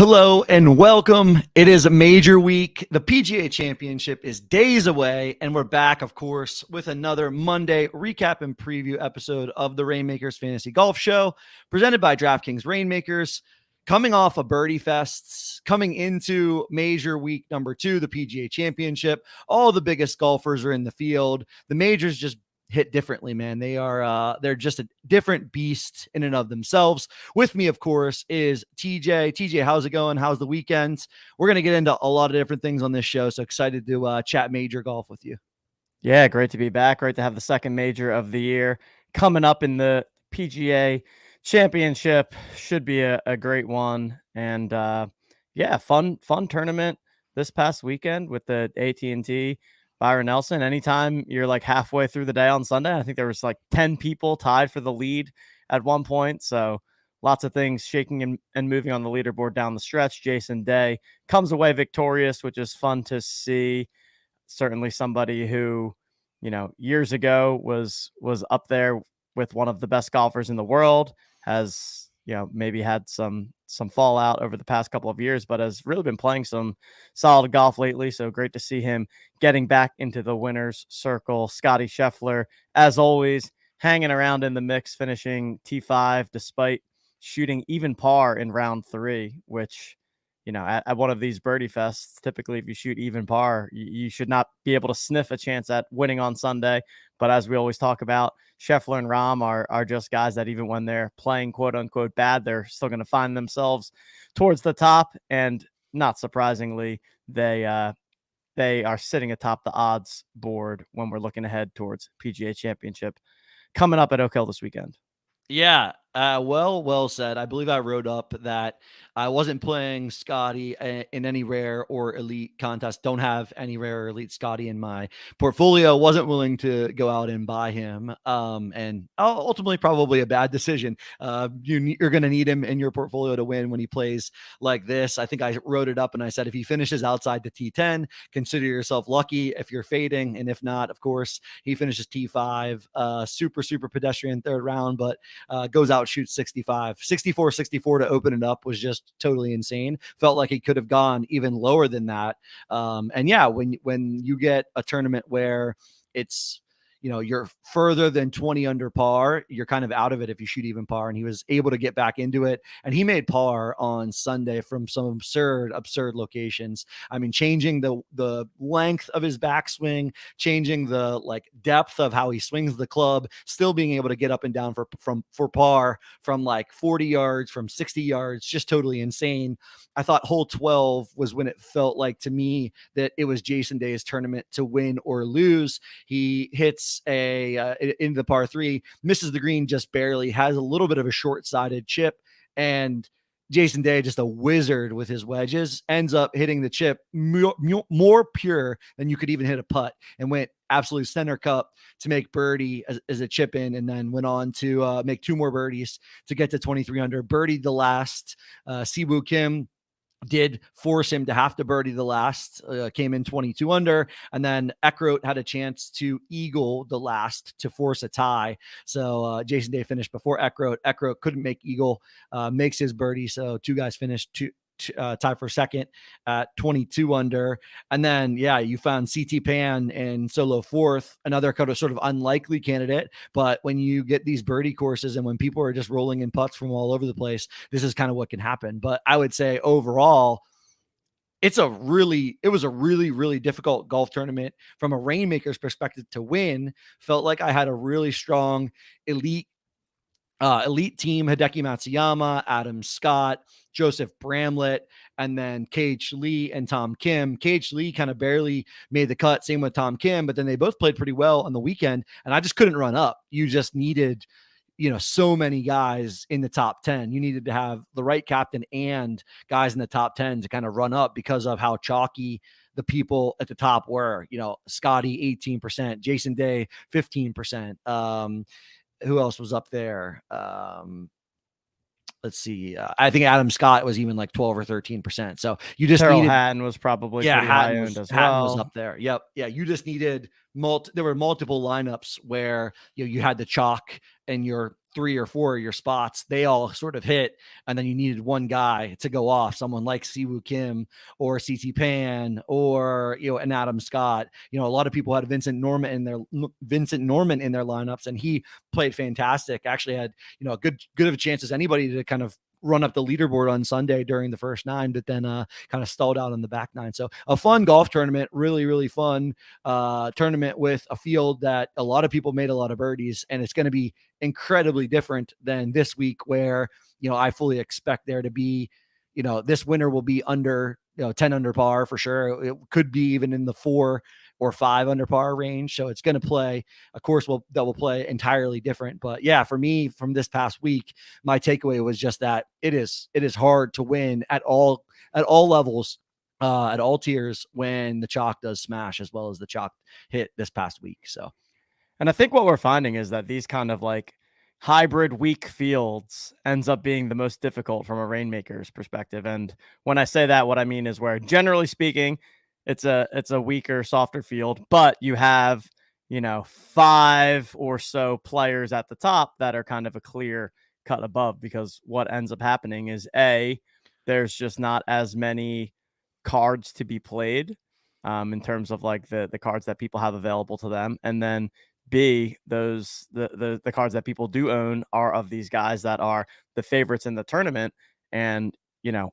Hello and welcome. It is a major week. The PGA Championship is days away, and we're back, of course, with another Monday recap and preview episode of the Reignmakers Fantasy Golf Show, presented by DraftKings Reignmakers. Coming off a birdie fests, coming into major week number 2, the PGA Championship. All the biggest golfers are in the field. The majors just hit differently, man. They're just a different beast in and of themselves. With me, of course, is TJ. TJ, how's it going? How's the weekend? We're going to get into a lot of different things on this show, so excited to chat major golf with you. Yeah, great to be back. Great to have the second major of the year coming up in the PGA Championship. Should be a great one. And yeah, fun tournament this past weekend with the AT&T Byron Nelson. Anytime you're like halfway through the day on Sunday, I think there was like 10 people tied for the lead at one point. So lots of things shaking and moving on the leaderboard down the stretch. Jason Day comes away victorious, which is fun to see. Certainly somebody who, years ago was up there with one of the best golfers in the world, has, maybe had some fallout over the past couple of years, but has really been playing some solid golf lately. So great to see him getting back into the winner's circle. Scotty Scheffler, as always, hanging around in the mix, finishing T5 despite shooting even par in round 3, which, at one of these birdie fests, typically if you shoot even par, you should not be able to sniff a chance at winning on Sunday. But as we always talk about, Scheffler and Rahm are just guys that even when they're playing quote unquote bad, they're still going to find themselves towards the top. And not surprisingly, they are sitting atop the odds board when we're looking ahead towards PGA Championship coming up at Oak Hill this weekend. Yeah, well said. I believe I wrote up that I wasn't playing Scotty in any rare or elite contest. Don't have any rare or elite Scotty in my portfolio. Wasn't willing to go out and buy him. And ultimately probably a bad decision. You're going to need him in your portfolio to win when he plays like this. I think I wrote it up and I said, if he finishes outside the T10, consider yourself lucky if you're fading. And if not, of course, he finishes T5, super pedestrian third round, but goes out, shoots 64 to open it up was just totally insane. Felt like he could have gone even lower than that. And yeah, when you get a tournament where it's, you're further than 20 under par, you're kind of out of it if you shoot even par. And he was able to get back into it. And he made par on Sunday from some absurd locations. I mean, changing the length of his backswing, changing the depth of how he swings the club, still being able to get up and down for par from like 40 yards, from 60 yards, just totally insane. I thought hole 12 was when it felt like to me that it was Jason Day's tournament to win or lose. He hits into the par 3, misses the green just barely, has a little bit of a short-sided chip, and Jason Day, just a wizard with his wedges, ends up hitting the chip more pure than you could even hit a putt, and went absolute center cup to make birdie as a chip in, and then went on to make 2 more birdies to get to 23 under. Birdied the last. Siwoo Kim did force him to have to birdie the last, came in 22 under, and then Eckroat had a chance to eagle the last to force a tie. So Jason Day finished before Eckroat. Eckroat couldn't make eagle, makes his birdie. So 2 guys finished tie for second at 22 under. And then, yeah, you found CT Pan and solo 4th, another sort of unlikely candidate. But when you get these birdie courses and when people are just rolling in putts from all over the place, this is kind of what can happen. But I would say overall, it was a really difficult golf tournament from a Reignmakers perspective to win. Felt like I had a really strong elite team: Hideki Matsuyama, Adam Scott, Joseph Bramlett, and then KH Lee and Tom Kim. KH Lee kind of barely made the cut, same with Tom Kim, but then they both played pretty well on the weekend, and I just couldn't run up. You just needed, so many guys in the top 10. You needed to have the right captain and guys in the top 10 to kind of run up because of how chalky the people at the top were. Scotty 18%, Jason Day 15%. Who else was up there? Let's see. I think Adam Scott was even like 12 or 13%. So you just Terrell needed Hatton was probably pretty high owned as well. Hatton was up there. Yep. Yeah. You just needed there were multiple lineups where you had the chalk and your 3 or 4 of your spots, they all sort of hit, and then you needed one guy to go off, someone like Siwoo Kim or CT Pan or an Adam Scott. A lot of people had Vincent Norman in their lineups, and he played fantastic. Actually had a good of a chance as anybody to kind of run up the leaderboard on Sunday during the first 9, but then kind of stalled out on the back 9. So a fun golf tournament, really, really fun tournament with a field that a lot of people made a lot of birdies, and it's going to be incredibly different than this week where, I fully expect there to be, this winner will be under, 10 under par for sure. It could be even in the 4 or 5 under par range. So it's going to play a course that will play entirely different. But yeah, for me from this past week, my takeaway was just that it is hard to win at all levels, at all tiers when the chalk does smash as well as the chalk hit this past week. So. And I think what we're finding is that these kind of like hybrid weak fields ends up being the most difficult from a Reignmakers perspective. And when I say that, what I mean is where generally speaking, it's a weaker, softer field, but you have, 5 or so players at the top that are kind of a clear cut above, because what ends up happening is there's just not as many cards to be played in terms of like the cards that people have available to them. And then B, the cards that people do own are of these guys that are the favorites in the tournament. And,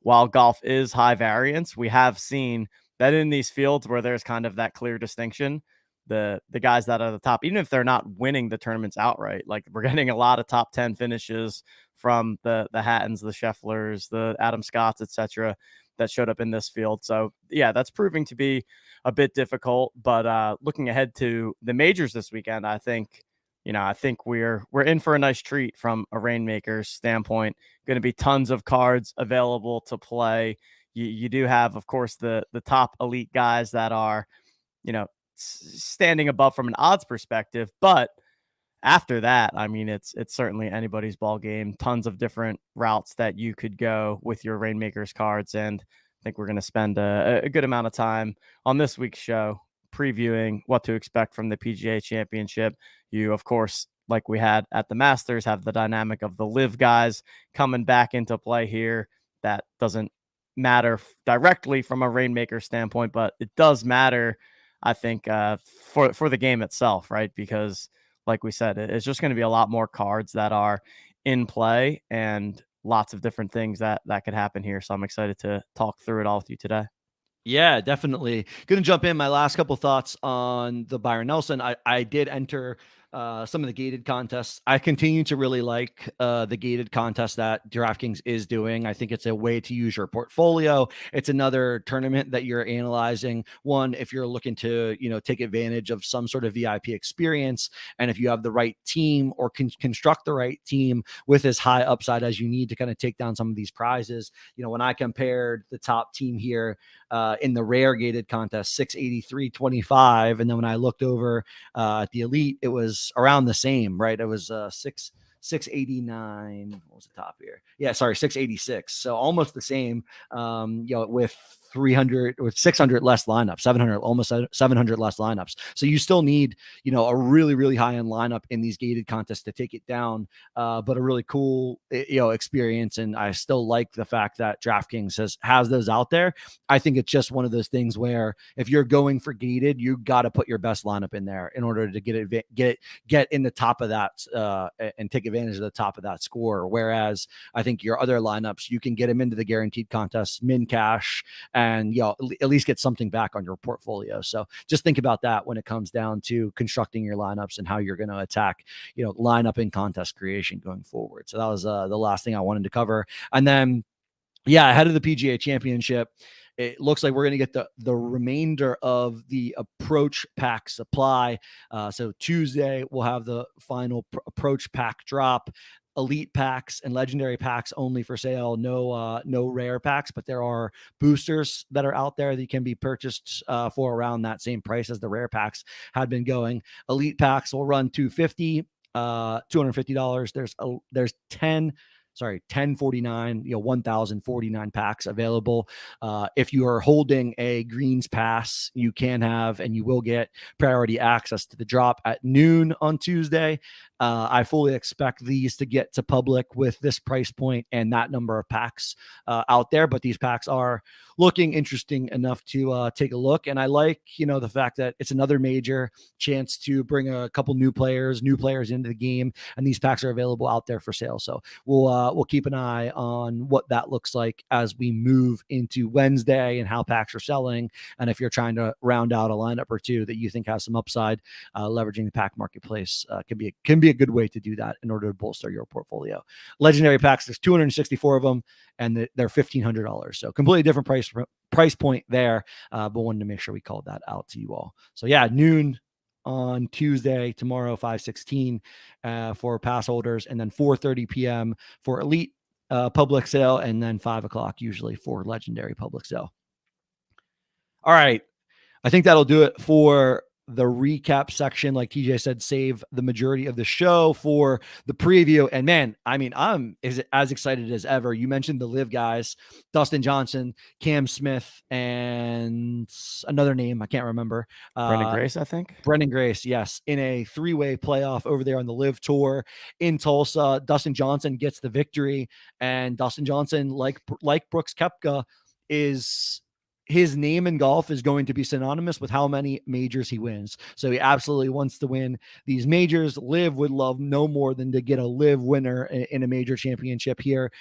while golf is high variance, we have seen that in these fields where there's kind of that clear distinction, the guys that are the top, even if they're not winning the tournaments outright, like we're getting a lot of top 10 finishes from the Hattons, the Schefflers, the Adam Scotts, etc., that showed up in this field. So yeah, that's proving to be a bit difficult. But looking ahead to the majors this weekend, I think we're in for a nice treat from a Reignmakers standpoint. Going to be tons of cards available to play. You do have, of course, the top elite guys that are, standing above from an odds perspective, but after that, I mean, it's certainly anybody's ball game. Tons of different routes that you could go with your Reignmakers cards, and I think we're going to spend a good amount of time on this week's show previewing what to expect from the PGA Championship. You, of course, like we had at the Masters, have the dynamic of the live guys coming back into play here. That doesn't matter directly from a Reignmaker standpoint, but it does matter, I think, for the game itself, right? Because like we said, it's just going to be a lot more cards that are in play and lots of different things that could happen here. So I'm excited to talk through it all with you today. Yeah, definitely. Going to jump in. My last couple thoughts on the Byron Nelson. I did enter some of the gated contests. I continue to really like the gated contest that DraftKings is doing. I think it's a way to use your portfolio. It's another tournament that you're analyzing. One, if you're looking to, take advantage of some sort of VIP experience, and if you have the right team or can construct the right team with as high upside as you need to kind of take down some of these prizes. When I compared the top team here in the rare gated contest, 683.25, and then when I looked over at the elite, it was around the same, right? It was 689. What was the top here? Yeah, sorry, 686. So almost the same, with 300 or 600 less lineups, 700, almost 700 less lineups. So you still need, a really, really high end lineup in these gated contests to take it down. But a really cool, experience. And I still like the fact that DraftKings has those out there. I think it's just one of those things where if you're going for gated, you got to put your best lineup in there in order to get in the top of that and take advantage of the top of that score. Whereas I think your other lineups, you can get them into the guaranteed contests, min cash, and at least get something back on your portfolio. So just think about that when it comes down to constructing your lineups and how you're going to attack, lineup and contest creation going forward. So that was the last thing I wanted to cover. And then, yeah, ahead of the PGA Championship, it looks like we're going to get the remainder of the approach pack supply. So Tuesday, we'll have the final approach pack drop. Elite packs and legendary packs only for sale. No rare packs, but there are boosters that are out there that can be purchased for around that same price as the rare packs had been going. Elite packs will run $250. There's 10 1049, 1049 packs available. If you are holding a greens pass, you can have and you will get priority access to the drop at noon on Tuesday. I fully expect these to get to public with this price point and that number of packs out there, but these packs are looking interesting enough to take a look. And I like, the fact that it's another major chance to bring a couple new players into the game, and these packs are available out there for sale. So we'll keep an eye on what that looks like as we move into Wednesday and how packs are selling. And if you're trying to round out a lineup or two that you think has some upside, leveraging the pack marketplace can be a good way to do that in order to bolster your portfolio. Legendary packs, there's 264 of them, and they're $1,500. So completely different price point there, but wanted to make sure we called that out to you all. So yeah, noon on Tuesday, tomorrow, 5/16 for pass holders, and then 4:30 p.m. for elite public sale, and then 5 o'clock usually for legendary public sale. All right. I think that'll do it for the recap section. Like TJ said, save the majority of the show for the preview. And man, I mean, I'm as excited as ever. You mentioned the live guys, Dustin Johnson, Cam Smith, and another name I can't remember. Brendan Grace, I think. Brendan Grace, yes, in a 3-way playoff over there on the live tour in Tulsa. Dustin Johnson gets the victory, and Dustin Johnson, like Brooks Koepka, his name in golf is going to be synonymous with how many majors he wins. So he absolutely wants to win these majors. Liv would love no more than to get a live winner in a major championship here,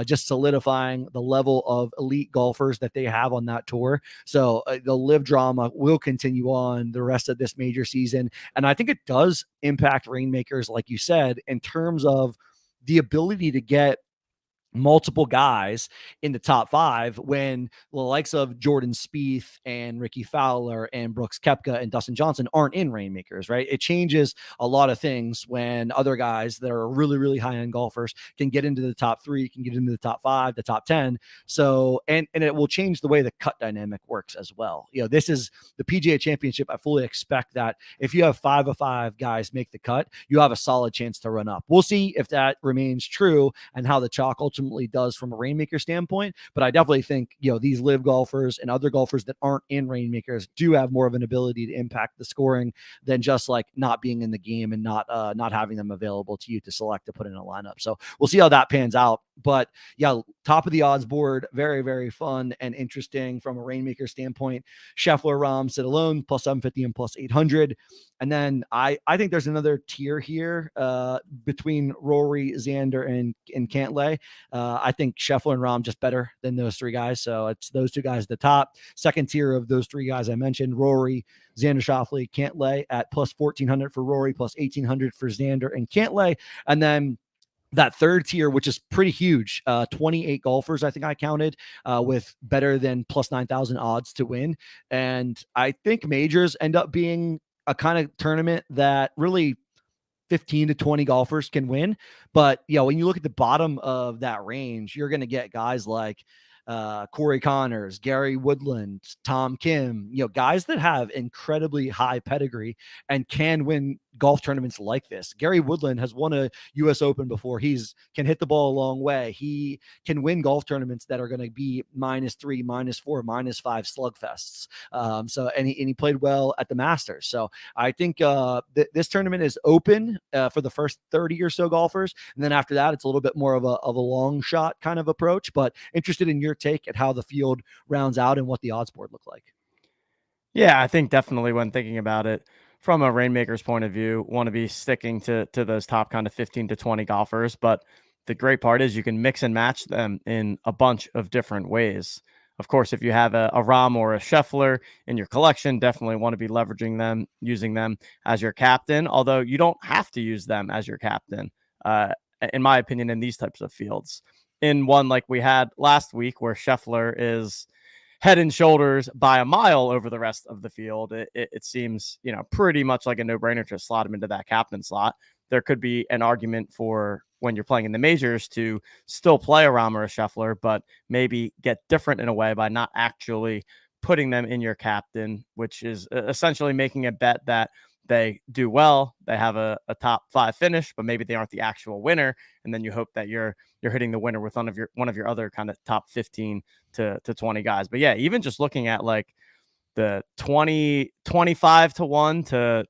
just solidifying the level of elite golfers that they have on that tour. So the live drama will continue on the rest of this major season. And I think it does impact Reignmakers, like you said, in terms of the ability to get multiple guys in the top 5 when the likes of Jordan Spieth and Ricky Fowler and Brooks Koepka and Dustin Johnson aren't in Reignmakers, right? It changes a lot of things when other guys that are really, really high-end golfers can get into the top 3, can get into the top 5, the top 10. So, and it will change the way the cut dynamic works as well. This is the PGA Championship. I fully expect that if you have 5 of 5 guys make the cut, you have a solid chance to run up. We'll see if that remains true and how the chalk ultimately does from a Reignmaker standpoint. But I definitely think, these live golfers and other golfers that aren't in Reignmakers do have more of an ability to impact the scoring than just like not being in the game and not having them available to you to select to put in a lineup. So we'll see how that pans out. But yeah, top of the odds board, very, very fun and interesting from a Reignmaker standpoint. Scheffler, Rahm sit alone, plus 750 and plus 800. And then I think there's another tier here between Rory, Xander, and Cantlay. I think Scheffler and Rahm just better than those 3 guys. So it's those 2 guys at the top. Second tier of those 3 guys I mentioned, Rory, Xander Schauffele, Cantlay at plus 1,400 for Rory, plus 1,800 for Xander and Cantlay. And then that third tier, which is pretty huge, 28 golfers, I think I counted, with better than plus 9,000 odds to win. And I think majors end up being a kind of tournament that really 15 to 20 golfers can win. But, when you look at the bottom of that range, you're going to get guys like Corey Connors, Gary Woodland, Tom Kim, guys that have incredibly high pedigree and can win golf tournaments like this. Gary Woodland has won a US Open before. Can hit the ball a long way. He can win golf tournaments that are going to be -3, -4, -5 slugfests. And he played well at the Masters. So I think this tournament is open for the first 30 or so golfers. And then after that, it's a little bit more of a long shot kind of approach, but interested in your take at how the field rounds out and what the odds board look like. Yeah, I think definitely when thinking about it from a Reignmaker's point of view, want to be sticking to those top kind of 15 to 20 golfers. But the great part is you can mix and match them in a bunch of different ways. Of course, if you have a Rahm or a Scheffler in your collection, definitely want to be leveraging them, using them as your captain, although you don't have to use them as your captain, in my opinion, in these types of fields. In one like we had last week where Scheffler is head and shoulders by a mile over the rest of the field, it seems, pretty much like a no-brainer to slot him into that captain slot. There could be an argument for when you're playing in the majors to still play a Rahm or a Scheffler, but maybe get different in a way by not actually putting them in your captain, which is essentially making a bet that they do well, they have a top 5 finish, but maybe they aren't the actual winner, and then you hope that you're hitting the winner with one of your other kind of top 15 to 20 guys. But yeah, even just looking at like the 25 to 1 to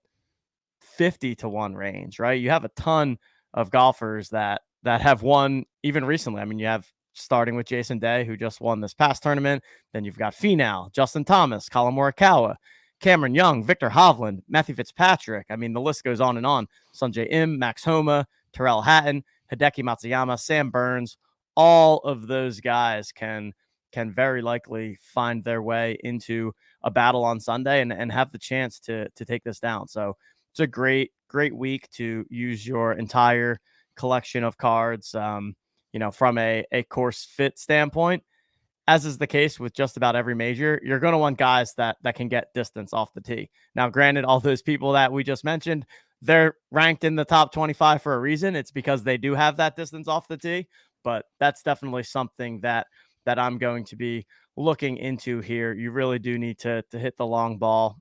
50 to 1 range, right? You have a ton of golfers that have won even recently. I mean, you have starting with Jason Day, who just won this past tournament. Then you've got Finau, Justin Thomas, Colin Morikawa, Cameron Young, Victor Hovland, Matthew Fitzpatrick. I mean, the list goes on and on. Sanjay Im, Max Homa, Terrell Hatton, Hideki Matsuyama, Sam Burns. All of those guys can very likely find their way into a battle on Sunday and have the chance to take this down. So it's a great week to use your entire collection of cards, from a course fit standpoint. As is the case with just about every major, you're going to want guys that can get distance off the tee. Now, granted, all those people that we just mentioned, they're ranked in the top 25 for a reason. It's because they do have that distance off the tee, but that's definitely something that I'm going to be looking into here. You really do need to hit the long ball,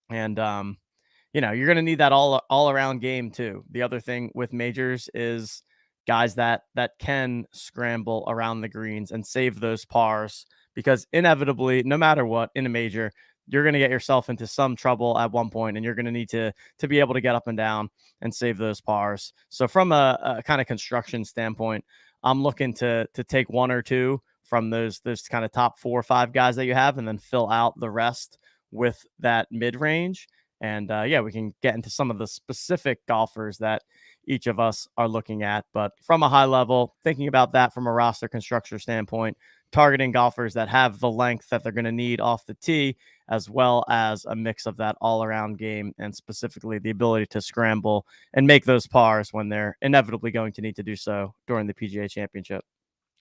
and you're going to need that all around game too. The other thing with majors is guys that can scramble around the greens and save those pars, because inevitably, no matter what, in a major, you're going to get yourself into some trouble at one point, and you're going to need to be able to get up and down and save those pars. So from a kind of construction standpoint, I'm looking to take one or two from those kind of top 4 or 5 guys that you have, and then fill out the rest with that mid range. And we can get into some of the specific golfers that each of us are looking at. But from a high level, thinking about that from a roster construction standpoint, targeting golfers that have the length that they're going to need off the tee, as well as a mix of that all-around game, and specifically the ability to scramble and make those pars when they're inevitably going to need to do so during the PGA Championship.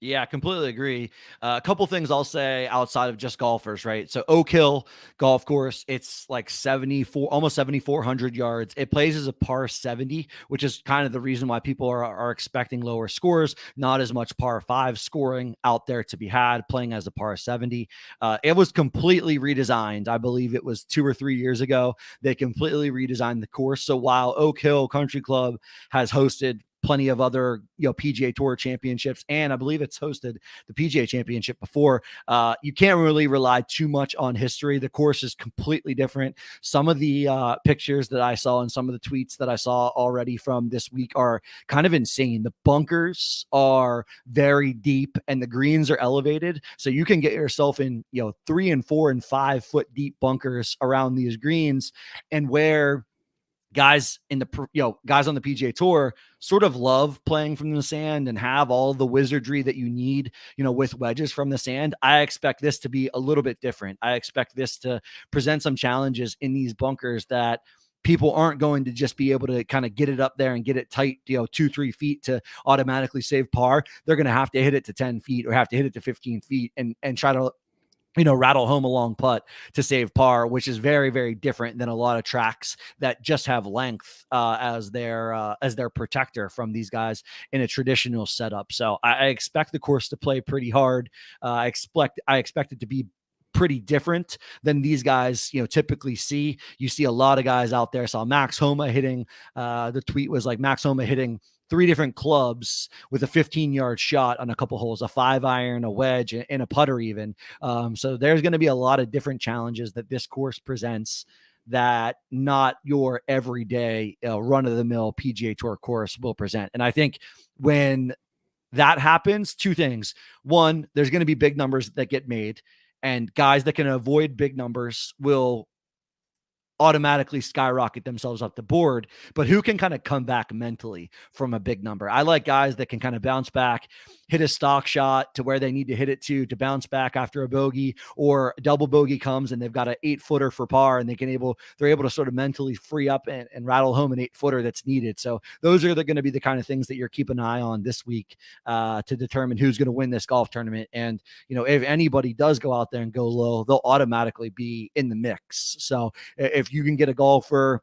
Yeah, completely agree. A couple things I'll say outside of just golfers, right? So Oak Hill Golf Course, it's like 74, almost 7,400 yards. It plays as a par 70, which is kind of the reason why people are expecting lower scores. Not as much par 5 scoring out there to be had, playing as a par 70. It was completely redesigned. I believe it was 2 or 3 years ago. They completely redesigned the course. So while Oak Hill Country Club has hosted plenty of other, PGA Tour championships, and I believe it's hosted the PGA Championship before. You can't really rely too much on history. The course is completely different. Some of the pictures that I saw and some of the tweets that I saw already from this week are kind of insane. The bunkers are very deep and the greens are elevated, so you can get yourself in 3 and 4 and 5 foot deep bunkers around these greens, and where guys on the PGA Tour sort of love playing from the sand and have all the wizardry that you need, with wedges from the sand. I expect this to be a little bit different. I expect this to present some challenges in these bunkers that people aren't going to just be able to kind of get it up there and get it tight, 2-3 feet to automatically save par. They're going to have to hit it to 10 feet or have to hit it to 15 feet and try to rattle home a long putt to save par, which is very, very different than a lot of tracks that just have length as their protector from these guys in a traditional setup. So I expect the course to play pretty hard. I expect it to be pretty different than these guys, typically see. You see a lot of guys out there. Saw Max Homa hitting, the tweet was like Max Homa hitting 3 different clubs with a 15-yard shot on a couple holes, a 5-iron, a wedge, and a putter even. So there's going to be a lot of different challenges that this course presents that not your everyday run-of-the-mill PGA Tour course will present. And I think when that happens, 2 things. One, there's going to be big numbers that get made, and guys that can avoid big numbers will automatically skyrocket themselves up the board, but who can kind of come back mentally from a big number? I like guys that can kind of bounce back, hit a stock shot to where they need to hit it to bounce back after a bogey, or a double bogey comes and they've got an 8-footer for par, and they're able to sort of mentally free up and rattle home an 8-footer that's needed. So those are going to be the kind of things that you're keeping an eye on this week to determine who's going to win this golf tournament. And, if anybody does go out there and go low, they'll automatically be in the mix. So if you can get a golfer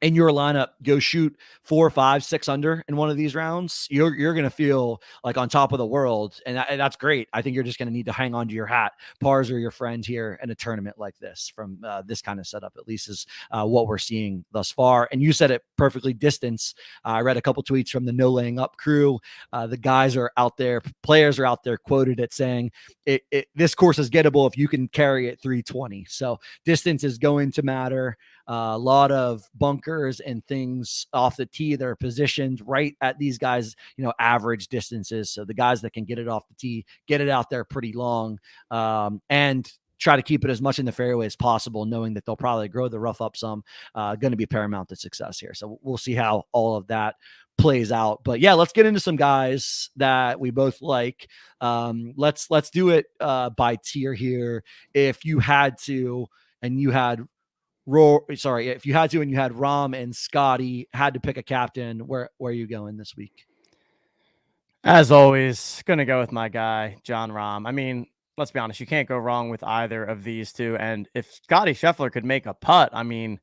in your lineup, go shoot 4, 5, 6 under in one of these rounds, you're going to feel like on top of the world. And that's great. I think you're just going to need to hang on to your hat. Pars are your friend here in a tournament like this from this kind of setup, at least is what we're seeing thus far. And you said it perfectly, distance. I read a couple tweets from the No Laying Up crew. The guys are out there, players are out there quoted at saying this course is gettable if you can carry it 320. So distance is going to matter. A lot of bunkers and things off the tee that are positioned right at these guys, average distances. So the guys that can get it off the tee, get it out there pretty long, and try to keep it as much in the fairway as possible, knowing that they'll probably grow the rough up some, going to be paramount to success here. So we'll see how all of that plays out. But yeah, let's get into some guys that we both like. Let's do it by tier here. If you had to, and you had if you had to and you had Rahm and Scotty, had to pick a captain, where are you going this week? As always, going to go with my guy, Jon Rahm. I mean, let's be honest, you can't go wrong with either of these two. And if Scotty Scheffler could make a putt, I mean,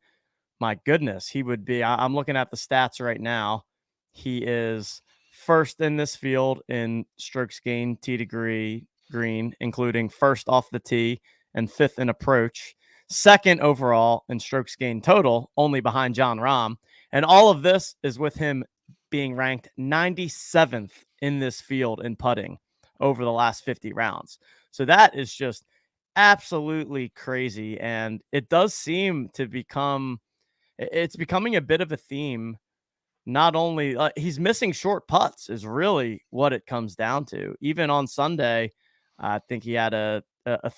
my goodness, he would be. I'm looking at the stats right now. He is first in this field in strokes gained tee to green, including first off the tee and fifth in approach. Second overall in strokes gained total, only behind Jon Rahm. And all of this is with him being ranked 97th in this field in putting over the last 50 rounds. So that is just absolutely crazy. And it does seem to it's becoming a bit of a theme. Not only he's missing short putts is really what it comes down to. Even on Sunday, I think he had a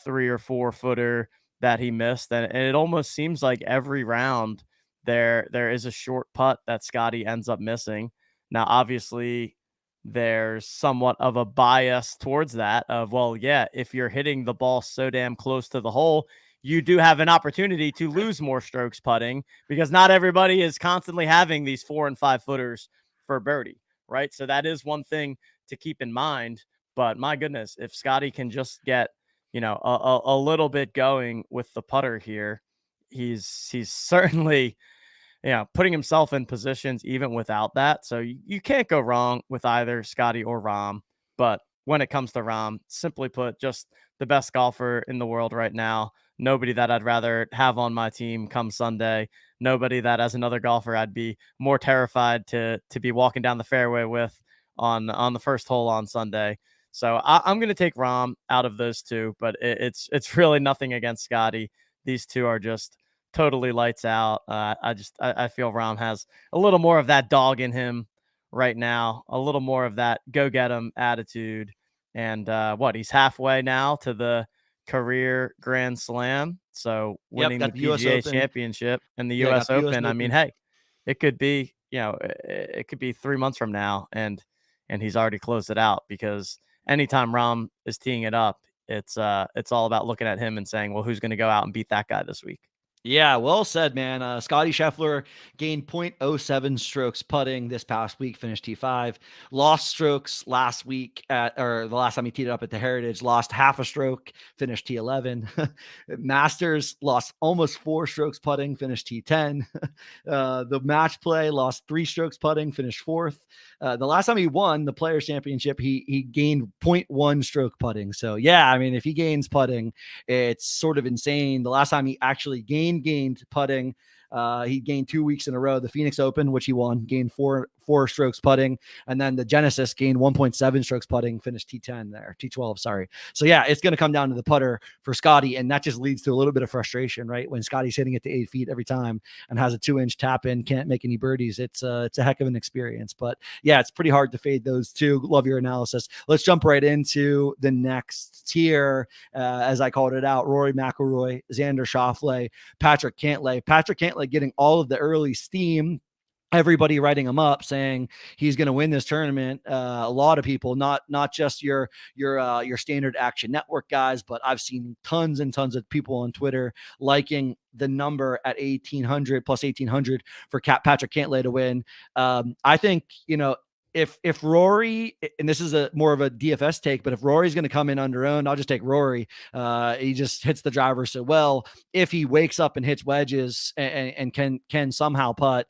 3 or 4 footer that he missed, and it almost seems like every round there is a short putt that Scotty ends up missing. Now, obviously, there's somewhat of a bias towards that of, well, yeah, if you're hitting the ball so damn close to the hole, you do have an opportunity to lose more strokes putting because not everybody is constantly having these 4 and 5 footers for birdie, right? So that is one thing to keep in mind. But my goodness, if Scotty can just get, a little bit going with the putter here, he's certainly, putting himself in positions even without that. So you can't go wrong with either Scotty or Rahm. But when it comes to Rahm, simply put, just the best golfer in the world right now. Nobody that I'd rather have on my team come Sunday. Nobody that, as another golfer, I'd be more terrified to be walking down the fairway with on the first hole on Sunday. So I'm going to take Rahm out of those two, but it's really nothing against Scotty. These two are just totally lights out. I feel Rahm has a little more of that dog in him right now, a little more of that go get 'em attitude. And he's halfway now to the career Grand Slam. So Yep, winning the got the US PGA Open. Championship and the Yeah, got US the US Open. I mean, Open. hey, it could be, it could be 3 months from now and he's already closed it out because anytime Rahm is teeing it up, it's all about looking at him and saying, well, who's going to go out and beat that guy this week? Yeah, well said, man. Scotty Scheffler gained .07 strokes putting this past week, finished T5. Lost strokes last week or the last time he teed up at the Heritage, lost half a stroke, finished T11. Masters lost almost 4 strokes putting, finished T10. The match play lost 3 strokes putting, finished 4th. The last time he won the Players Championship, he gained .1 stroke putting. So yeah, I mean, if he gains putting, it's sort of insane. The last time he actually gained putting, he gained 2 weeks in a row. The Phoenix Open, which he won, gained four strokes putting, and then the Genesis gained 1.7 strokes putting, finished T12, sorry. So yeah, it's going to come down to the putter for Scotty, and that just leads to a little bit of frustration, right? When Scotty's hitting it to 8 feet every time and has a 2-inch tap in, can't make any birdies. It's a heck of an experience, but yeah, it's pretty hard to fade those two. Love your analysis. Let's jump right into the next tier, as I called it out: Rory McIlroy, Xander Schauffele, Patrick Cantlay. Patrick Cantlay getting all of the early steam. Everybody writing him up saying he's going to win this tournament. A lot of people, not just your standard Action Network guys, but I've seen tons and tons of people on Twitter liking the number at 1,800 plus 1,800 for Patrick Cantlay to win. I think, if Rory, and this is a more of a DFS take, but if Rory's going to come in under owned, I'll just take Rory. He just hits the driver so well. If he wakes up and hits wedges and can somehow putt,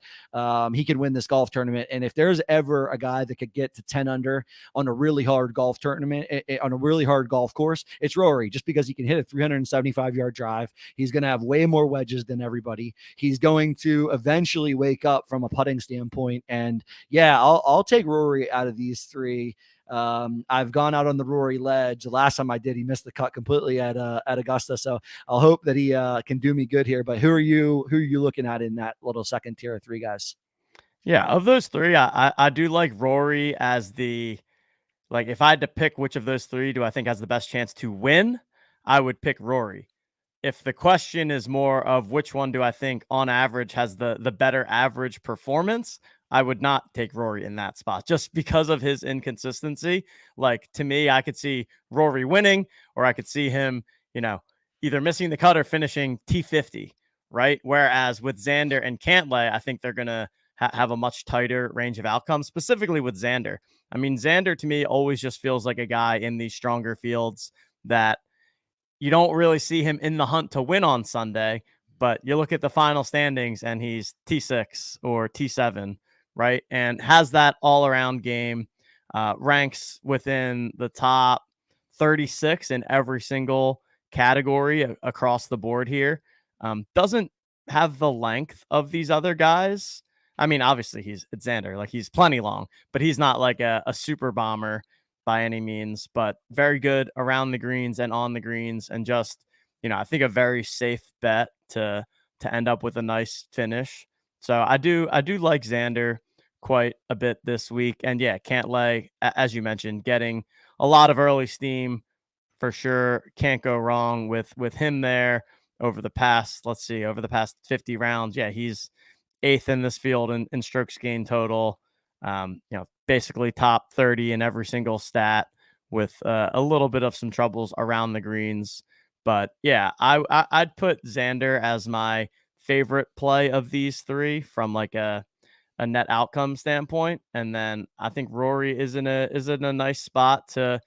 he can win this golf tournament. And if there's ever a guy that could get to 10 under on a really hard golf tournament, on a really hard golf course, it's Rory, just because he can hit a 375-yard drive. He's going to have way more wedges than everybody. He's going to eventually wake up from a putting standpoint. And yeah, I'll take Rory out of these three. I've gone out on the Rory ledge. The last time I did, he missed the cut completely at Augusta. So I'll hope that he can do me good here. But who are you looking at in that little second tier of three guys? Yeah, of those three, I do like Rory as the, like, if I had to pick which of those three do I think has the best chance to win, I would pick Rory. If the question is more of which one do I think on average has the better average performance, I would not take Rory in that spot just because of his inconsistency. Like, to me, I could see Rory winning, or I could see him, either missing the cut or finishing T50, right? Whereas with Xander and Cantlay, I think they're going to have a much tighter range of outcomes, specifically with Xander. I mean, Xander to me always just feels like a guy in these stronger fields that you don't really see him in the hunt to win on Sunday, but you look at the final standings and he's T6 or T7, right? And has that all around game, ranks within the top 36 in every single category across the board here. Doesn't have the length of these other guys. I mean, obviously it's Xander, like he's plenty long, but he's not like a super bomber by any means, but very good around the greens and on the greens, and just, I think a very safe bet to end up with a nice finish. So I do like Xander quite a bit this week. And yeah, Cantlay, as you mentioned, getting a lot of early steam for sure. Can't go wrong with him there over the past 50 rounds. Yeah, he's eighth in this field in strokes gained total. Basically top 30 in every single stat, with a little bit of some troubles around the greens. But yeah, I'd put Xander as my favorite play of these three from like a net outcome standpoint. And then I think Rory is in a nice spot to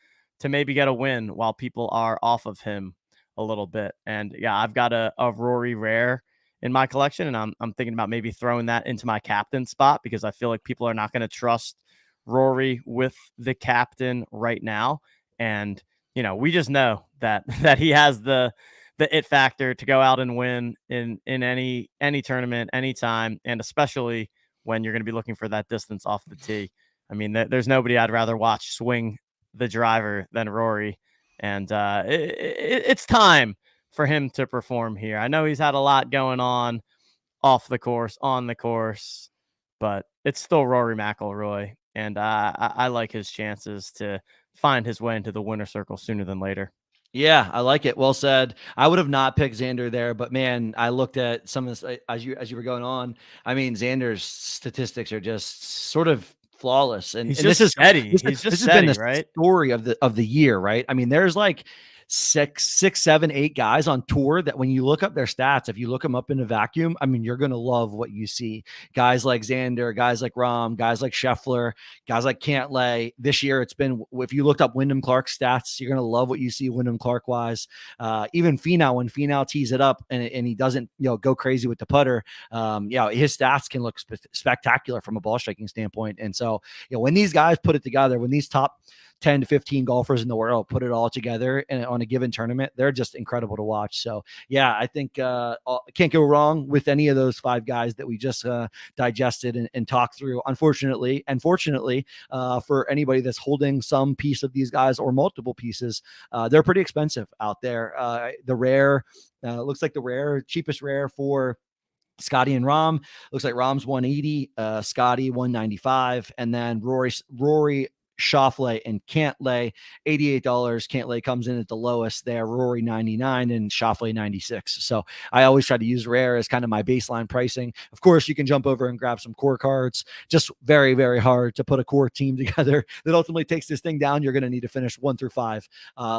maybe get a win while people are off of him a little bit. And yeah, I've got a Rory rare in my collection, and I'm thinking about maybe throwing that into my captain spot, because I feel like people are not going to trust Rory with the captain right now. And we just know that he has the it factor to go out and win in any tournament, anytime, and especially when you're going to be looking for that distance off the tee. I mean, there's nobody I'd rather watch swing the driver than Rory, and it's time for him to perform here. I know he's had a lot going on off the course, on the course, but it's still Rory McIlroy, and I like his chances to find his way into the winner circle sooner than later. Yeah, I like it. Well said. I would have not picked Xander there, but man, I looked at some of this as you were going on. I mean, Xander's statistics are just sort of flawless, and He's this just is steady. this, He's this just has been steady, the right? story of the year, right? I mean, there's like six, seven, eight guys on tour that when you look up their stats, if you look them up in a vacuum, I mean, you're gonna love what you see. Guys like Xander, guys like Rahm, guys like Scheffler, guys like Cantlay. This year, it's been, if you looked up Wyndham Clark's stats, you're gonna love what you see Wyndham Clark wise. Even Finau, when Finau tees it up and he doesn't go crazy with the putter, his stats can look spectacular from a ball striking standpoint. And so when these guys put it together, when these top 10 to 15 golfers in the world put it all together and on a given tournament, they're just incredible to watch. So yeah, I think can't go wrong with any of those five guys that we just digested and talked through. Unfortunately, and fortunately, for anybody that's holding some piece of these guys or multiple pieces, they're pretty expensive out there. The rare looks like the cheapest rare for Scotty and Rahm looks like Rahm's 180, Scotty 195, and then Rory, Schauffele, and Cantlay $88. Cantlay comes in at the lowest there, Rory 99 and Schauffele 96. So I always try to use rare as kind of my baseline pricing. Of course, you can jump over and grab some core cards. Just very, very hard to put a core team together that ultimately takes this thing down. You're going to need to finish 1 through 5,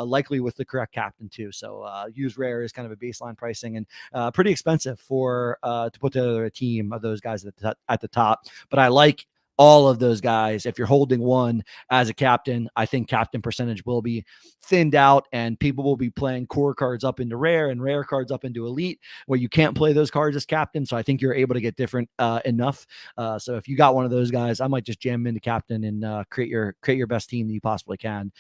likely with the correct captain too. So use rare as kind of a baseline pricing, and pretty expensive for to put together a team of those guys at the top. But I like all of those guys. If you're holding one as a captain, I think captain percentage will be thinned out, and people will be playing core cards up into rare and rare cards up into elite, where you can't play those cards as captain. So I think you're able to get different enough. So if you got one of those guys, I might just jam into captain and create your best team that you possibly can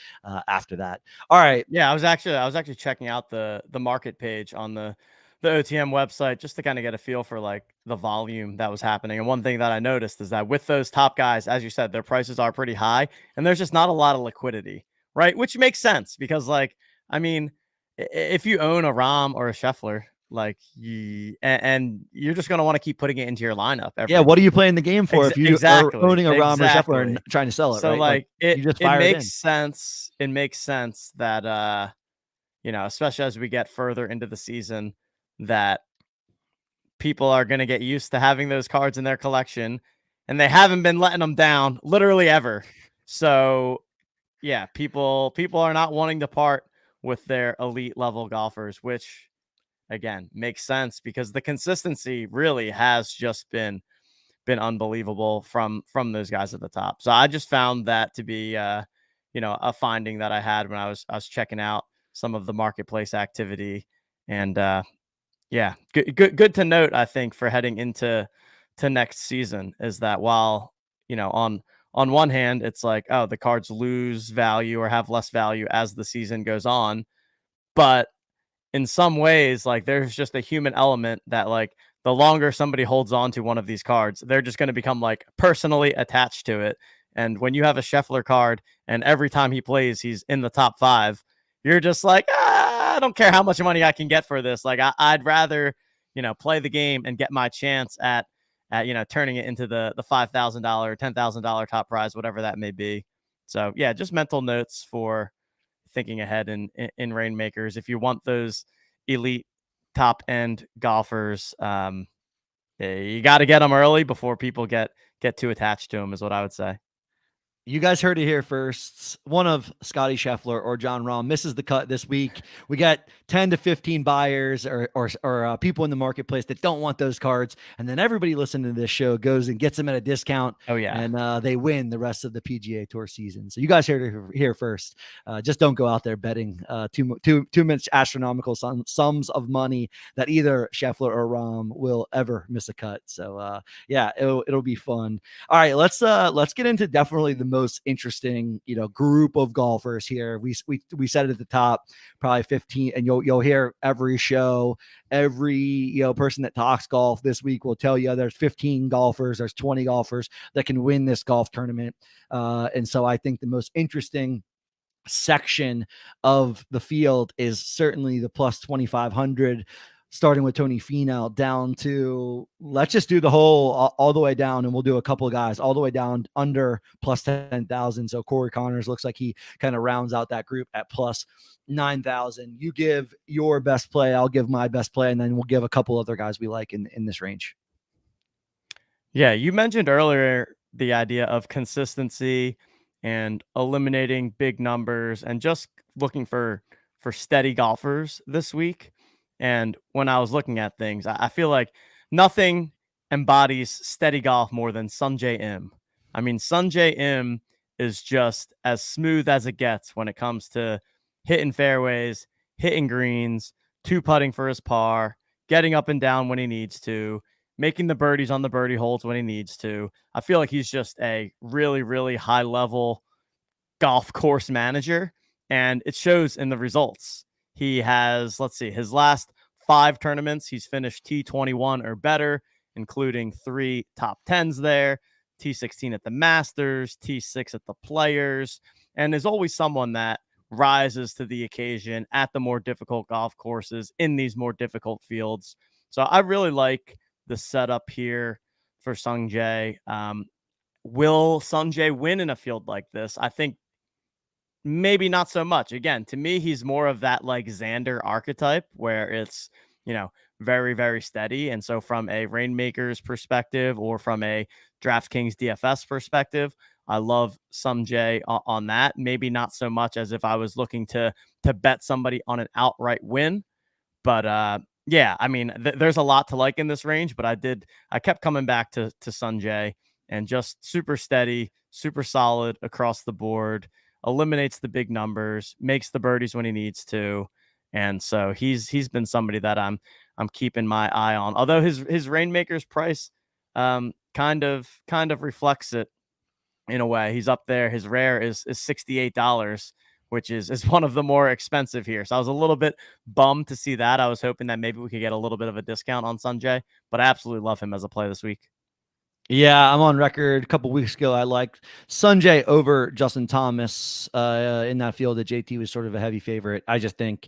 after that. All right. Yeah, I was actually checking out the market page on the OTM website just to kind of get a feel for like the volume that was happening. And one thing that I noticed is that with those top guys, as you said, their prices are pretty high and there's just not a lot of liquidity, right? Which makes sense because like, I mean, if you own a Rom or a Scheffler, like and you're just going to want to keep putting it into your lineup Yeah, every what are you week. playing the game for if you are Exactly. owning a Rom or a Scheffler and Exactly. trying to sell it, So right? Like like it you just it fire it makes in. sense. It makes sense that especially as we get further into the season, that people are going to get used to having those cards in their collection and they haven't been letting them down literally ever. So, yeah, people are not wanting to part with their elite level golfers, which again makes sense because the consistency really has just been unbelievable from those guys at the top. So I just found that to be a finding that I had when I was checking out some of the marketplace activity. And yeah, good to note, I think, for heading into to next season is that while on one hand it's like, oh, the cards lose value or have less value as the season goes on, but in some ways, like there's just a human element that like the longer somebody holds on to one of these cards, they're just going to become like personally attached to it. And when you have a Scheffler card and every time he plays, he's in the top five, you're just like, I don't care how much money I can get for this. Like I'd rather, play the game and get my chance at turning it into the $5,000, $10,000 top prize, whatever that may be. So yeah, just mental notes for thinking ahead in Reignmakers. If you want those elite top end golfers, you got to get them early before people get too attached to them, is what I would say. You guys heard it here first. One of Scotty Scheffler or John Rahm misses the cut this week. We got 10 to 15 buyers or people in the marketplace that don't want those cards. And then everybody listening to this show goes and gets them at a discount. Oh, yeah. And they win the rest of the PGA Tour season. So you guys heard it here first. Just don't go out there betting too much astronomical sums of money that either Scheffler or Rahm will ever miss a cut. So yeah, it'll be fun. All right, let's get into definitely the most interesting, group of golfers here. We said it at the top, probably 15, and you'll hear every show, every person that talks golf this week will tell you there's 15 golfers, there's 20 golfers that can win this golf tournament. And so I think the most interesting section of the field is certainly the plus 2,500, starting with Tony Finau down to, let's just do the whole all the way down, and we'll do a couple of guys all the way down under plus 10,000. So Corey Connors looks like he kind of rounds out that group at plus 9,000. You give your best play, I'll give my best play, and then we'll give a couple other guys we like in this range. Yeah, you mentioned earlier the idea of consistency and eliminating big numbers and just looking for steady golfers this week. And when I was looking at things, I feel like nothing embodies steady golf more than Sungjae Im. I mean, Sungjae Im is just as smooth as it gets when it comes to hitting fairways, hitting greens, two putting for his par, getting up and down when he needs to, making the birdies on the birdie holes when he needs to. I feel like he's just a really, really high level golf course manager, and it shows in the results. He has, let's see, his last 5 tournaments, he's finished T21 or better, including 3 top 10s there, T16 at the Masters, T6 at the Players, and is always someone that rises to the occasion at the more difficult golf courses in these more difficult fields. So I really like the setup here for Sungjae. Will Sungjae win in a field like this? I think maybe not so much. Again, to me, he's more of that like Xander archetype where it's, very, very steady. And so from a Reignmakers perspective or from a DraftKings DFS perspective, I love Sungjae on that. Maybe not so much as if I was looking to bet somebody on an outright win. But yeah, I mean, there's a lot to like in this range, but I kept coming back to Sungjae and just super steady, super solid across the board, eliminates the big numbers, makes the birdies when he needs to. And so he's been somebody that I'm keeping my eye on. Although his Rainmakers price kind of reflects it in a way. He's up there. His rare is $68, which is one of the more expensive here. So I was a little bit bummed to see that. I was hoping that maybe we could get a little bit of a discount on Sanjay, but I absolutely love him as a play this week. Yeah, I'm on record. A couple weeks ago, I liked Sanjay over Justin Thomas in that field. That JT was sort of a heavy favorite. I just think,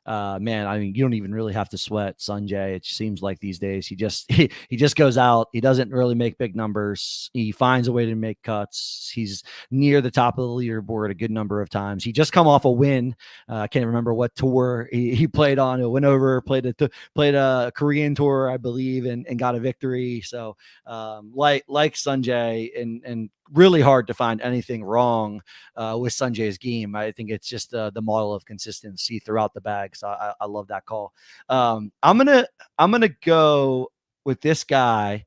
man, I mean, you don't even really have to sweat Sanjay. It seems like these days he just he just goes out. He doesn't really make big numbers. He finds a way to make cuts. He's near the top of the leaderboard a good number of times. He just come off a win. I can't remember what tour he played on. It went over, played a Korean tour, I believe, and got a victory. So like Sanjay, and really hard to find anything wrong with Sanjay's game. I think it's just the model of consistency throughout the bag. So I love that call. I'm gonna go with this guy.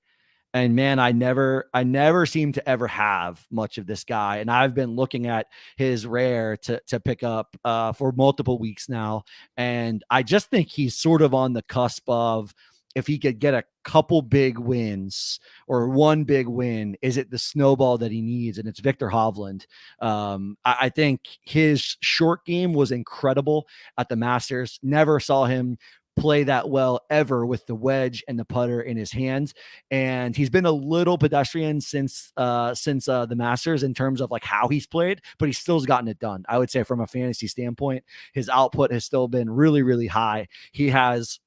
And man, I never seem to ever have much of this guy. And I've been looking at his rare to pick up for multiple weeks now. And I just think he's sort of on the cusp of, if he could get a couple big wins or one big win, is it the snowball that he needs? And it's Victor Hovland. I think his short game was incredible at the Masters. Never saw him play that well ever with the wedge and the putter in his hands. And he's been a little pedestrian since the Masters in terms of like how he's played, but he still's gotten it done. I would say from a fantasy standpoint, his output has still been really, really high. He has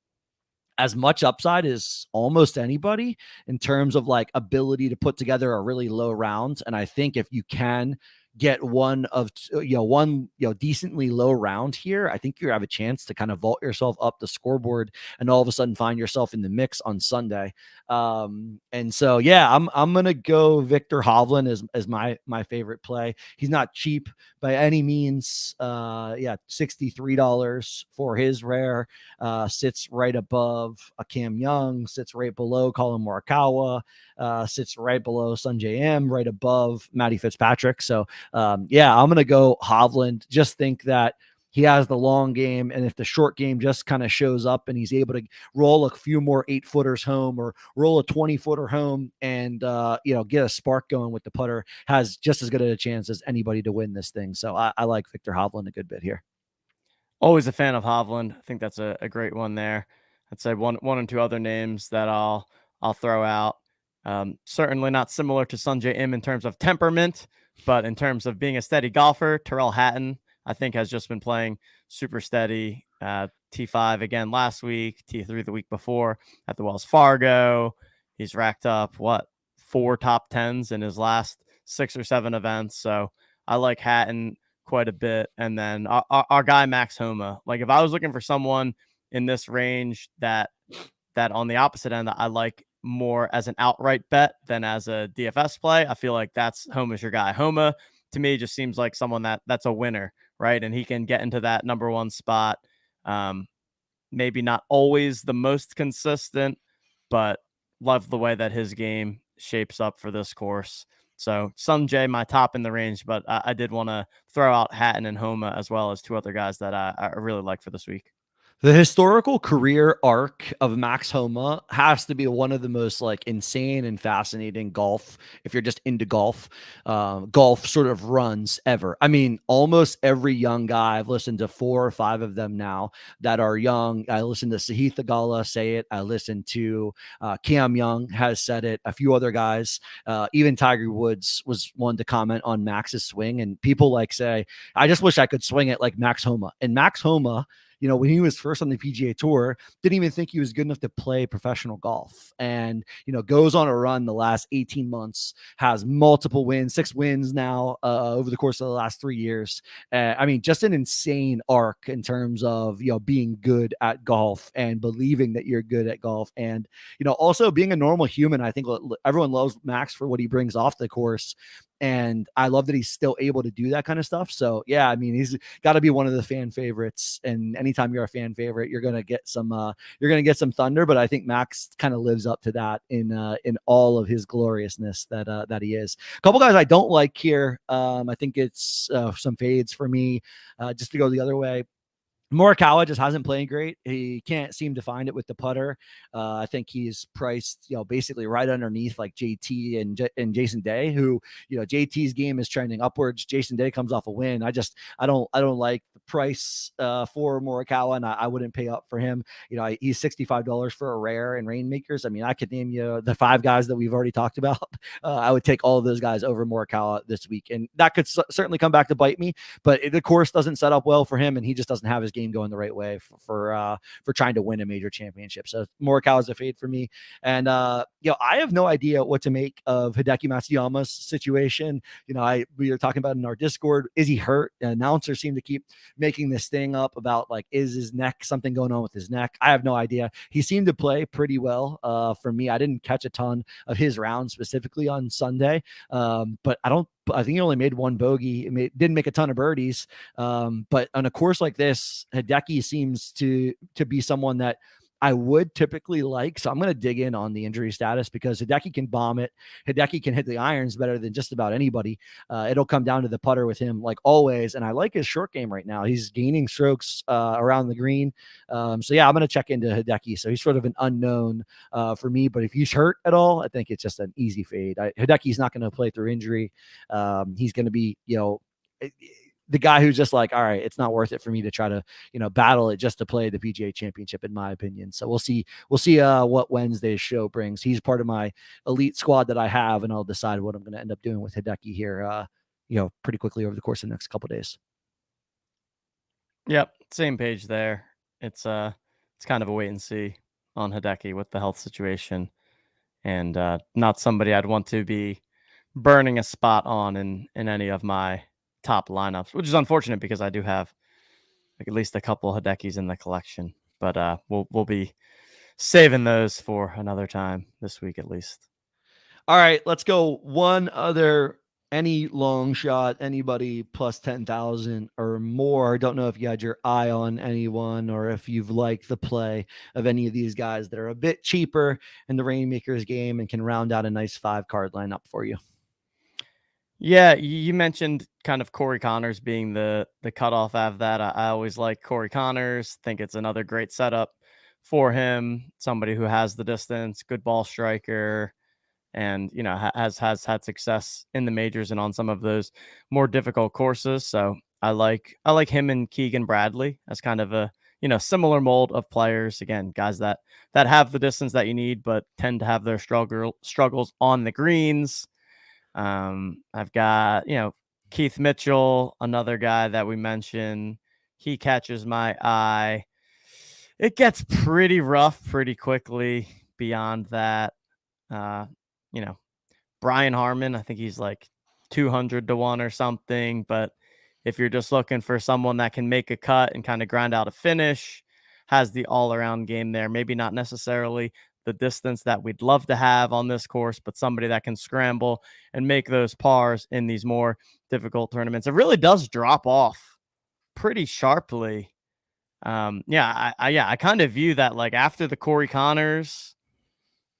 as much upside as almost anybody in terms of like ability to put together a really low round. And I think if you can get one decently low round here, I think you have a chance to kind of vault yourself up the scoreboard and all of a sudden find yourself in the mix on Sunday. And so, yeah, I'm going to go Victor Hovland as my favorite play. He's not cheap by any means. $63 for his rare, sits right above a Cam Young, sits right below Colin Morikawa, sits right below Sungjae M, right above Matty Fitzpatrick. So, I'm going to go Hovland. Just think that he has the long game, and if the short game just kind of shows up and he's able to roll a few more 8-footers home or roll a 20-footer home and get a spark going with the putter, has just as good a chance as anybody to win this thing. So I like Victor Hovland a good bit here. Always a fan of Hovland. I think that's a great one there. I'd say one and two other names that I'll throw out. Certainly not similar to Sungjae Im in terms of temperament, but in terms of being a steady golfer, Tyrrell Hatton, I think, has just been playing super steady. T5 again last week, T3 the week before at the Wells Fargo. He's racked up 4 top 10s in his last 6 or 7 events. So I like Hatton quite a bit. And then our guy Max Homa. Like, if I was looking for someone in this range that on the opposite end that I like more as an outright bet than as a DFS play, I feel like Homa's your guy. Homa to me just seems like someone that's a winner, right? And he can get into that number 1 spot. Maybe not always the most consistent, but love the way that his game shapes up for this course. So Sungjae, my top in the range, but I did want to throw out Hatton and Homa as well as 2 other guys that I really like for this week. The historical career arc of Max Homa has to be one of the most like insane and fascinating golf, if you're just into golf sort of runs ever. I mean, almost every young guy, I've listened to 4 or 5 of them now that are young. I listened to Sahith Theegala say it. I listened to Cam Young has said it. A few other guys, even Tiger Woods was one to comment on Max's swing. And people like say, I just wish I could swing it like Max Homa. And Max Homa, when he was first on the PGA Tour, didn't even think he was good enough to play professional golf. And, goes on a run the last 18 months, has multiple wins, 6 wins now over the course of the last 3 years. I mean, just an insane arc in terms of, being good at golf and believing that you're good at golf. And, also being a normal human. I think everyone loves Max for what he brings off the course. And I love that he's still able to do that kind of stuff. So yeah, I mean, he's got to be one of the fan favorites. And anytime you're a fan favorite, you're gonna get some thunder. But I think Max kind of lives up to that in all of his gloriousness that he is. A couple guys I don't like here. I think it's some fades for me, just to go the other way. Morikawa just hasn't played great. He can't seem to find it with the putter. I think he's priced, basically right underneath like JT and Jason Day, who, JT's game is trending upwards. Jason Day comes off a win. I don't like the price for Morikawa, and I wouldn't pay up for him. He's $65 for a rare in Reignmakers. I mean, I could name you the 5 guys that we've already talked about. I would take all of those guys over Morikawa this week, and that could certainly come back to bite me. But the course doesn't set up well for him, and he just doesn't have his game going the right way for trying to win a major championship. So Morikawa is a fade for me. And I have no idea what to make of Hideki Matsuyama's situation. We were talking about in our Discord, is he hurt? Announcers seem to keep making this thing up about like, is his neck something going on with his neck? I have no idea. He seemed to play pretty well for me. I didn't catch a ton of his rounds specifically on Sunday, but I think he only made 1 bogey. Didn't make a ton of birdies. But on a course like this, Hideki seems to be someone that I would typically like. So I'm going to dig in on the injury status, because Hideki can bomb it. Hideki can hit the irons better than just about anybody. It'll come down to the putter with him, like always. And I like his short game right now. He's gaining strokes around the green. So yeah, I'm going to check into Hideki. So he's sort of an unknown for me. But if he's hurt at all, I think it's just an easy fade. Hideki's not going to play through injury. He's going to be, the guy who's just like, all right, it's not worth it for me to try to, battle it just to play the PGA Championship, in my opinion. So we'll see what Wednesday's show brings. He's part of my elite squad that I have, and I'll decide what I'm going to end up doing with Hideki here, pretty quickly over the course of the next couple of days. Yep, same page there. It's kind of a wait and see on Hideki with the health situation, and not somebody I'd want to be burning a spot on in any of my top lineups, which is unfortunate because I do have like at least a couple Hidekis in the collection, but we'll be saving those for another time this week at least. All right, let's go one other. Any long shot, anybody plus 10,000 or more. I don't know if you had your eye on anyone, or if you've liked the play of any of these guys that are a bit cheaper in the Reignmakers game and can round out a nice 5-card lineup for you. Yeah, you mentioned kind of Corey Connors being the cutoff of that. I always like Corey Connors. Think it's another great setup for him. Somebody who has the distance, good ball striker, and has had success in the majors and on some of those more difficult courses. So I like him and Keegan Bradley as kind of a similar mold of players. Again, guys that have the distance that you need, but tend to have their struggles on the greens. I've got Keith Mitchell, another guy that we mentioned. He catches my eye. It gets pretty rough pretty quickly beyond that. Brian Harmon, I think he's like 200 to 1 or something. But if you're just looking for someone that can make a cut and kind of grind out a finish, has the all around game there, maybe not necessarily the distance that we'd love to have on this course, but somebody that can scramble and make those pars in these more difficult tournaments. It really does drop off pretty sharply. I kind of view that like after the Corey Connors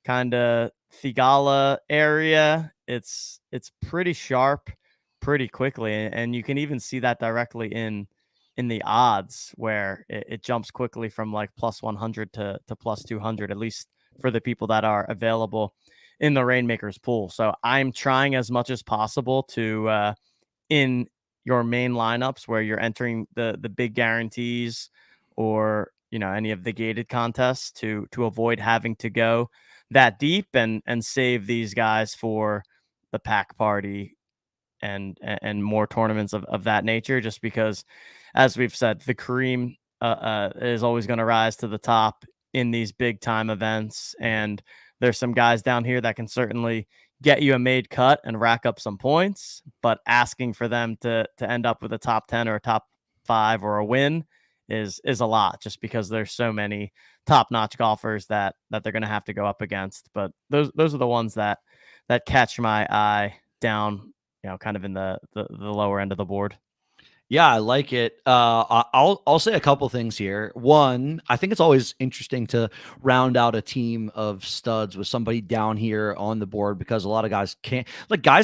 kind of Thigala area, it's pretty sharp pretty quickly, and you can even see that directly in the odds, where it jumps quickly from like plus 100 to plus 200, at least for the people that are available in the Reignmakers pool. So I'm trying as much as possible to in your main lineups where you're entering the big guarantees or any of the gated contests to avoid having to go that deep and save these guys for the pack party and more tournaments of that nature, just because, as we've said, the cream is always going to rise to the top in these big time events. And there's some guys down here that can certainly get you a made cut and rack up some points, but asking for them to end up with a top 10 or a top 5 or a win is a lot, just because there's so many top-notch golfers that they're going to have to go up against. But those are the ones that catch my eye down kind of in the lower end of the board. Yeah, I like it. I'll say a couple things here. One, I think it's always interesting to round out a team of studs with somebody down here on the board because a lot of guys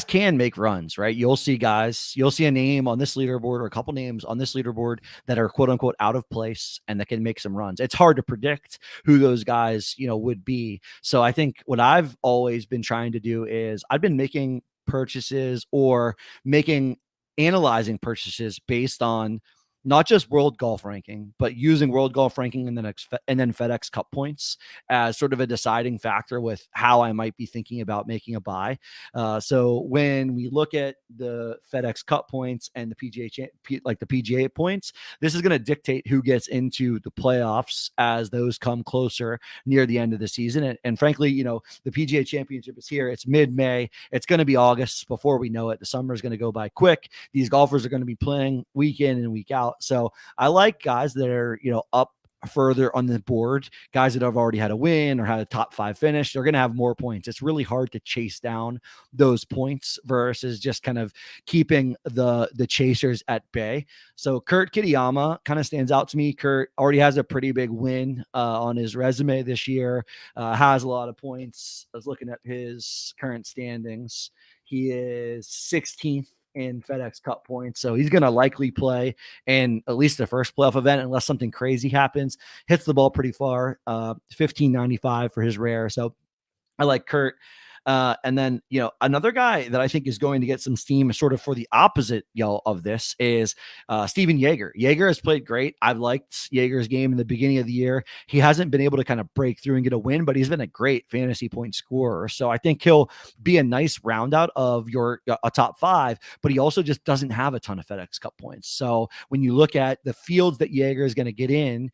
can make runs, right? You'll see a name on this leaderboard or a couple names on this leaderboard that are quote unquote out of place and that can make some runs. It's hard to predict who those guys, would be. So I think what I've always been trying to do is I've been making purchases or making analyzing purchases based on not just world golf ranking, but using world golf ranking and then FedEx Cup points as sort of a deciding factor with how I might be thinking about making a buy. So when we look at the FedEx Cup points and the like the PGA points, this is going to dictate who gets into the playoffs as those come closer near the end of the season. And frankly, the PGA Championship is here. It's mid-May. It's going to be August before we know it. The summer is going to go by quick. These golfers are going to be playing week in and week out. So I like guys that are, up further on the board, guys that have already had a win or had a top 5 finish. They're going to have more points. It's really hard to chase down those points versus just kind of keeping the chasers at bay. So Kurt Kitayama kind of stands out to me. Kurt already has a pretty big win on his resume this year, has a lot of points. I was looking at his current standings. He is 16th in FedEx Cup points. So he's going to likely play in at least the first playoff event unless something crazy happens. Hits the ball pretty far, 1595 for his rare. So I like Kurt. And then, another guy that I think is going to get some steam sort of for the opposite, of this is Steven Jaeger. Jaeger has played great. I've liked Jaeger's game in the beginning of the year. He hasn't been able to kind of break through and get a win, but he's been a great fantasy point scorer. So I think he'll be a nice round out of a top 5, but he also just doesn't have a ton of FedEx Cup points. So when you look at the fields that Jaeger is going to get in,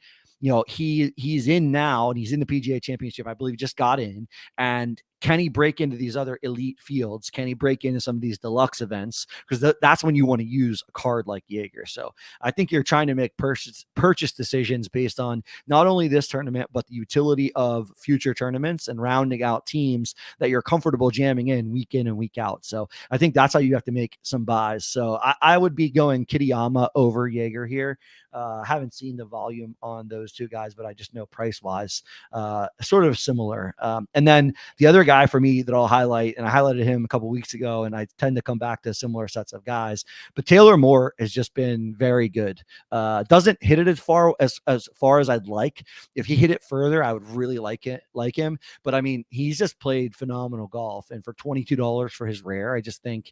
he's in now and he's in the PGA Championship. I believe just got in. And can he break into these other elite fields? Can he break into some of these deluxe events? Because that's when you want to use a card like Jaeger. So I think you're trying to make purchase decisions based on not only this tournament, but the utility of future tournaments and rounding out teams that you're comfortable jamming in and week out. So I think that's how you have to make some buys. So I would be going Kitayama over Jaeger here. Haven't seen the volume on those two guys, but I just know price wise, sort of similar. And then the other guy for me that I'll highlight, and I highlighted him a couple weeks ago, and I tend to come back to similar sets of guys, but Taylor Moore has just been very good. Doesn't hit it as far as I'd like. If he hit it further, I would really like him. But I mean, he's just played phenomenal golf, and for $22 for his rare, I just think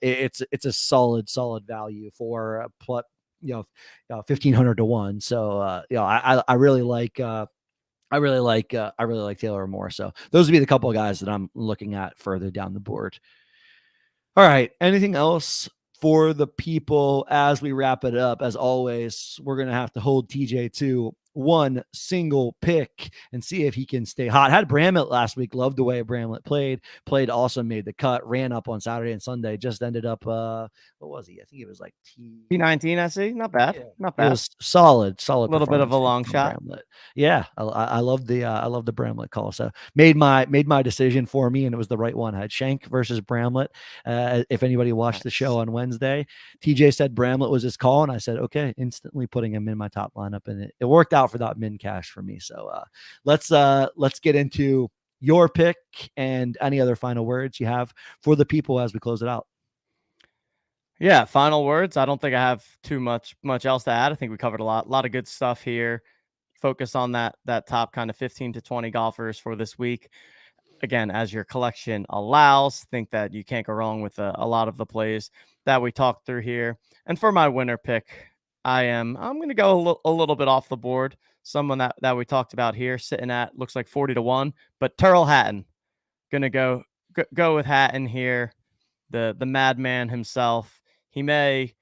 it's a solid value for a 1,500 to 1. So I really like Taylor Moore. So those would be the couple of guys that I'm looking at further down the board. All right. Anything else for the people as we wrap it up? As always, we're going to have to hold TJ to one single pick and see if he can stay hot. Had Bramlett last week. Loved the way Bramlett played awesome, made the cut, ran up on Saturday and Sunday, just ended up, what was he? I think it was like T19 SC. Not bad. Yeah. Not bad. It was solid. A little bit of a long shot. Bramlett. Yeah. I love the Bramlett call. So made my decision for me, and it was the right one. I had Shank versus Bramlett. If anybody watched the show on Wednesday, TJ said Bramlett was his call, and I said, okay, instantly putting him in my top lineup, and it worked out for that min cash for me. So let's get into your pick and any other final words you have for the people as we close it out. Yeah, final words. I don't think I have too much else to add. I think we covered a lot of good stuff here. Focus on that top kind of 15 to 20 golfers for this week. Again, as your collection allows, think that you can't go wrong with a lot of the plays that we talked through here. And for my winner pick, I'm going to go a little bit off the board. Someone that we talked about here, sitting at looks like 40 to 1, but Tyrrell Hatton. Going to go with Hatton here, the madman himself. He may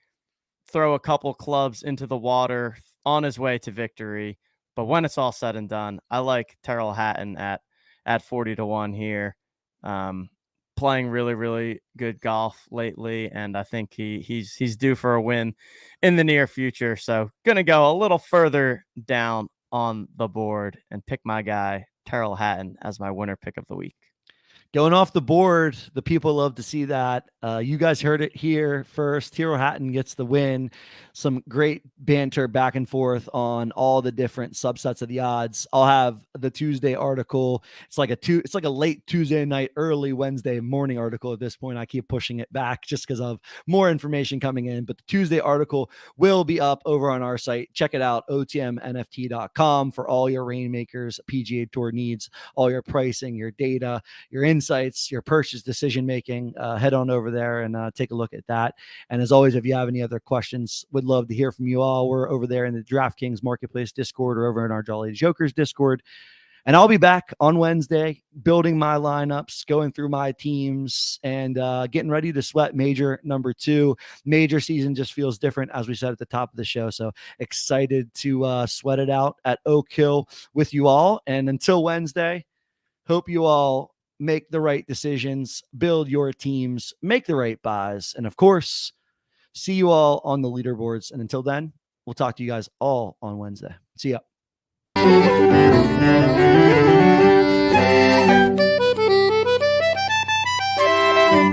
throw a couple clubs into the water on his way to victory, but when it's all said and done, I like Tyrrell Hatton at 40 to 1 here. Playing really good golf lately, and I think he's due for a win in the near future. So gonna go a little further down on the board and pick my guy Tyrrell Hatton as my winner pick of the week. Going off the board, the people love to see that. You guys heard it here first. Tiro Hatton gets the win. Some great banter back and forth on all the different subsets of the odds. I'll have the Tuesday article. It's like a late Tuesday night, early Wednesday morning article at this point. I keep pushing it back just because of more information coming in. But the Tuesday article will be up over on our site. Check it out, otmnft.com, for all your Reignmakers PGA Tour needs, all your pricing, your data, your insights, your purchase decision making. Head on over there and take a look at that. And as always, if you have any other questions, would love to hear from you all. We're over there in the DraftKings Marketplace Discord or over in our Jolly Jokers Discord. And I'll be back on Wednesday building my lineups, going through my teams, and getting ready to sweat major number 2. Major season just feels different, as we said at the top of the show. So excited to sweat it out at Oak Hill with you all. And until Wednesday, hope you all make the right decisions, build your teams, make the right buys, and of course, see you all on the leaderboards. And until then, we'll talk to you guys all on Wednesday. See ya.